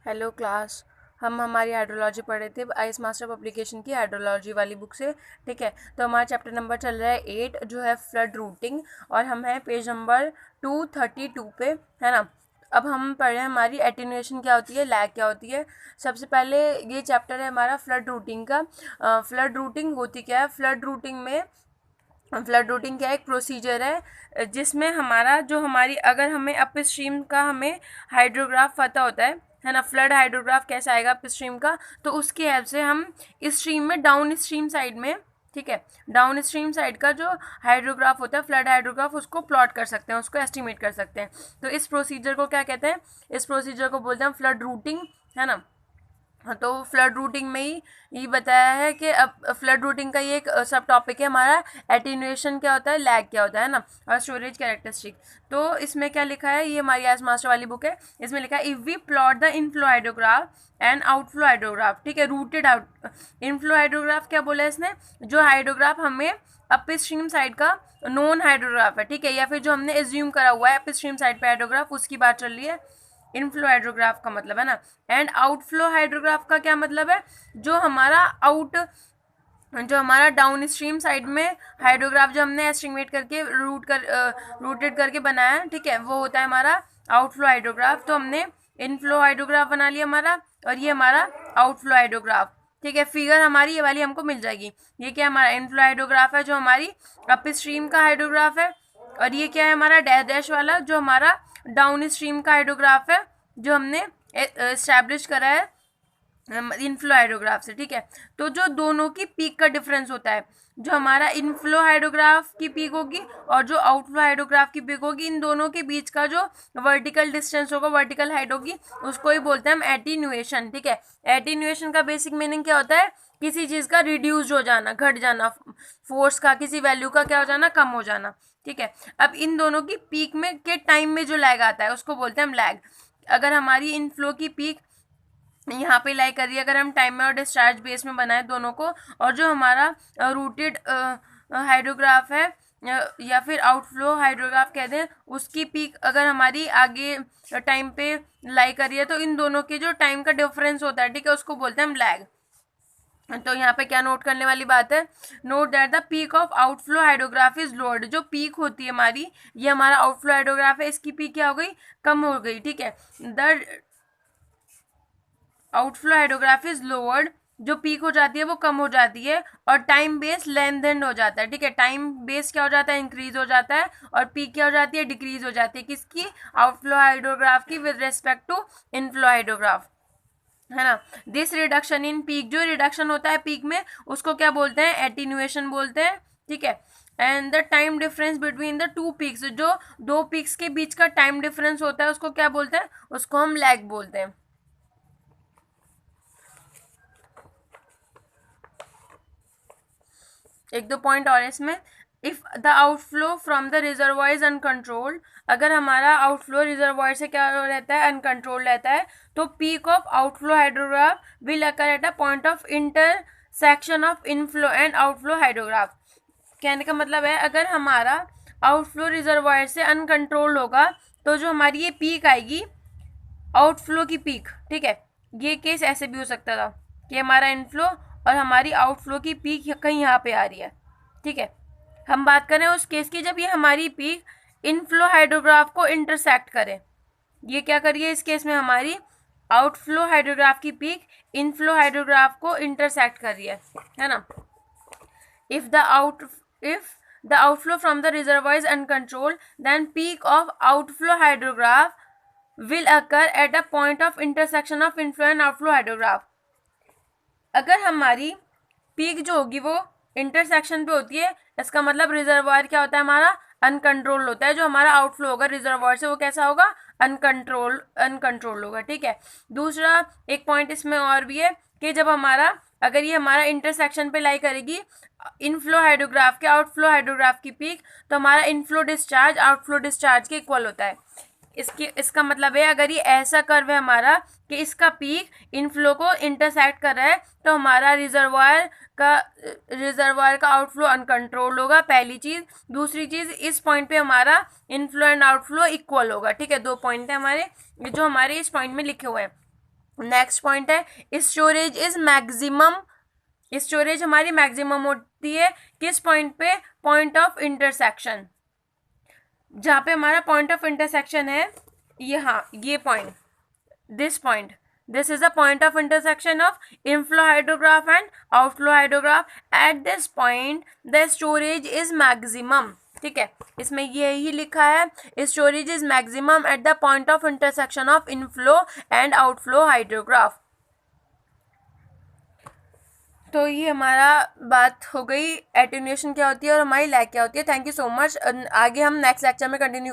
Hello class. हम हमारी hydrology पढ़ रहे थे आईएएस मास्टर पब्लिकेशन की हाइड्रोलॉजी वाली बुक से। ठीक है, तो हमारा चैप्टर नंबर चल रहा है 8 जो है फ्लड रूटिंग, और हम हैं पेज नंबर 232 पे, है ना। अब हम पढ़ रहे हैं हमारी एटीन्यूएशन क्या होती है, लैग क्या होती है। सबसे पहले ये चैप्टर है हमारा फ्लड रूटिंग का। फ्लड रूटिंग होती क्या है? फ्लड रूटिंग क्या एक प्रोसीजर है जिसमें हमारा जो हमारी अगर हमें अप स्ट्रीम का हमें हाइड्रोग्राफ पता होता है ना, फ्लड हाइड्रोग्राफ कैसे आएगा अप स्ट्रीम का, तो उसकी हेल्प से हम इस स्ट्रीम में डाउन स्ट्रीम साइड में, ठीक है, डाउन स्ट्रीम साइड का जो हाइड्रोग्राफ होता है फ्लड हाइड्रोग्राफ, उसको प्लॉट कर सकते हैं, उसको एस्टिमेट कर सकते हैं। तो इस प्रोसीजर को क्या कहते हैं? इस प्रोसीजर को बोलते हैं फ्लड रूटिंग, है ना। हाँ, तो फ्लड रूटिंग में ही ये बताया है कि अब फ्लड रूटिंग का ये एक सब टॉपिक है हमारा, एटीन्यूएशन क्या होता है, लैग क्या होता है ना, और स्टोरेज कैरेक्टरिस्टिक। तो इसमें क्या लिखा है, ये हमारी आज मास्टर वाली बुक है, इसमें लिखा है if we plot the inflow hydrograph and outflow hydrograph, ठीक है, रूटेड आउट। इनफ्लो हाइड्रोग्राफ क्या बोला है इसने? जो हाइड्रोग्राफ हमें अप स्ट्रीम साइड का नॉन हाइड्रोग्राफ है, ठीक है, या फिर जो हमने एज्यूम करा हुआ है अप स्ट्रीम साइड पे हाइड्रोग्राफ, उसकी बात चल रही है। इनफ्लो हाइड्रोग्राफ का मतलब है ना। एंड आउटफ्लो हाइड्रोग्राफ का क्या मतलब है? जो हमारा डाउन स्ट्रीम साइड में हाइड्रोग्राफ जो हमने एस्टिमेट करके रूटेड करके बनाया है, ठीक है, वो होता है हमारा आउटफ्लो हाइड्रोग्राफ। तो हमने इनफ्लो हाइड्रोग्राफ बना लिया हमारा, और ये हमारा आउटफ्लो हाइड्रोग्राफ, ठीक है। फिगर हमारी ये वाली हमको मिल जाएगी। ये क्या हमारा इनफ्लो हाइड्रोग्राफ है जो हमारी अप स्ट्रीम का हाइड्रोग्राफ है, और ये क्या है हमारा डैश डैश वाला जो हमारा डाउन स्ट्रीम का हाइड्रोग्राफ है, जो हमने एस्टैब्लिश करा है इनफ्लो हाइड्रोग्राफ से, ठीक है। तो जो दोनों की पीक का डिफरेंस होता है, जो हमारा इनफ्लो हाइड्रोग्राफ की पीक होगी और जो आउटफ्लो हाइड्रोग्राफ की पीक होगी, इन दोनों के बीच का जो वर्टिकल डिस्टेंस होगा, वर्टिकल हाइट होगी, उसको ही बोलते हैं हम एटीन्यूएशन, ठीक है। एटीन्यूएशन का बेसिक मीनिंग क्या होता है? किसी चीज का रिड्यूस हो जाना, घट जाना, फोर्स का किसी वैल्यू का क्या हो जाना, कम हो जाना, ठीक है। अब इन दोनों की पीक में के टाइम में जो लैग आता है उसको बोलते हैं हम लैग। अगर हमारी इनफ्लो की पीक यहाँ पे लाई करिए, अगर हम टाइम में और डिस्चार्ज बेस में बनाए दोनों को, और जो हमारा रूटेड हाइड्रोग्राफ है या फिर आउटफ्लो हाइड्रोग्राफ कहते हैं, उसकी पीक अगर हमारी आगे टाइम पे लाई करिए, तो इन दोनों के जो टाइम का डिफरेंस होता है, ठीक है, उसको बोलते हैं हम लैग। तो यहाँ पे क्या नोट करने वाली बात है? Note that the peak of outflow hydrograph is lowered. जो पीक होती है हमारी, ये हमारा आउटफ्लो हाइड्रोग्राफ है, इसकी पीक क्या हो गई, कम हो गई, ठीक है। The outflow hydrograph is lowered, जो पीक हो जाती है वो कम हो जाती है, और टाइम बेस लेंथेंड हो जाता है, ठीक है। टाइम बेस क्या हो जाता है, इंक्रीज हो जाता है, और पीक क्या हो जाती है, डिक्रीज हो जाती है। किसकी? आउटफ्लो हाइड्रोग्राफ की, with respect to inflow hydrograph, है ना। दिस रिडक्शन इन पीक, जो रिडक्शन होता है पीक में, उसको क्या बोलते हैं? एटीन्यूएशन बोलते हैं, ठीक है। And the time difference between the two peaks, जो दो पीक्स के बीच का टाइम डिफरेंस होता है उसको क्या बोलते हैं? उसको हम लैग बोलते हैं। एक दो पॉइंट और इसमें, if the outflow from the reservoir is uncontrolled, अगर हमारा आउटफ्लो रिजर्वॉयर से क्या रहता है, अनकंट्रोल रहता है, तो peak of outflow hydrograph will occur at a point of intersection of inflow and outflow hydrograph. कहने का मतलब है, अगर हमारा आउटफ्लो रिजर्वॉयर से अनकंट्रोल्ड होगा, तो जो हमारी ये पीक आएगी, आउटफ्लो की पीक, ठीक है, ये केस ऐसे भी हो सकता था कि हमारा इनफ्लो और हमारी आउटफ्लो की पीक कहीं यहाँ पे आ रही है, ठीक है। हम बात करें उस केस की जब ये हमारी पीक इनफ्लो हाइड्रोग्राफ को इंटरसेक्ट करे। ये क्या करिए इस केस में, हमारी आउटफ्लो हाइड्रोग्राफ की पीक इनफ्लो हाइड्रोग्राफ को इंटरसेक्ट कर रही है ना। if the outflow from the reservoir is uncontrolled, then peak of outflow hydrograph will occur at a point of intersection of inflow and outflow hydrograph। अगर हमारी peak जो होगी वो इंटरसेक्शन पे होती है, इसका मतलब रिजर्वायर क्या होता है हमारा, अनकंट्रोल्ड होता है। जो हमारा आउटफ्लो होगा रिजर्वायर से वो कैसा होगा, अनकंट्रोल्ड होगा, ठीक है। दूसरा एक पॉइंट इसमें और भी है कि जब हमारा अगर ये हमारा इंटरसेक्शन पे लाई करेगी इनफ्लो हाइड्रोग्राफ के आउटफ्लो हाइड्रोग्राफ की पीक, तो हमारा इनफ्लो डिस्चार्ज आउटफ्लो डिस्चार्ज के इक्वल होता है। इसका मतलब है, अगर ये ऐसा कर्व है हमारा कि इसका पीक इनफ्लो को इंटरसेक्ट कर रहा है, तो हमारा रिजर्वायर का आउटफ्लो अनकंट्रोल्ड होगा, पहली चीज। दूसरी चीज, इस पॉइंट पे हमारा इनफ्लो एंड आउटफ्लो इक्वल होगा, ठीक है। दो पॉइंट है हमारे जो हमारे इस पॉइंट में लिखे हुए हैं। नेक्स्ट पॉइंट है स्टोरेज इज मैक्सिमम, स्टोरेज हमारी मैक्सिमम होती है किस पॉइंट पे, पॉइंट ऑफ इंटरसेक्शन, जहाँ पे हमारा पॉइंट ऑफ इंटरसेक्शन है यहाँ ये point, this point, this is the point of intersection of inflow hydrograph and outflow hydrograph. At this point the storage is maximum. ठीक है, इसमें यही लिखा है storage is maximum at the point of intersection of inflow and outflow hydrograph. तो ये हमारा बात हो गई एटेन्यूएशन क्या होती है और हमारी लैग क्या होती है. Thank you so much. आगे हम नेक्स्ट लेक्चर में कंटिन्यू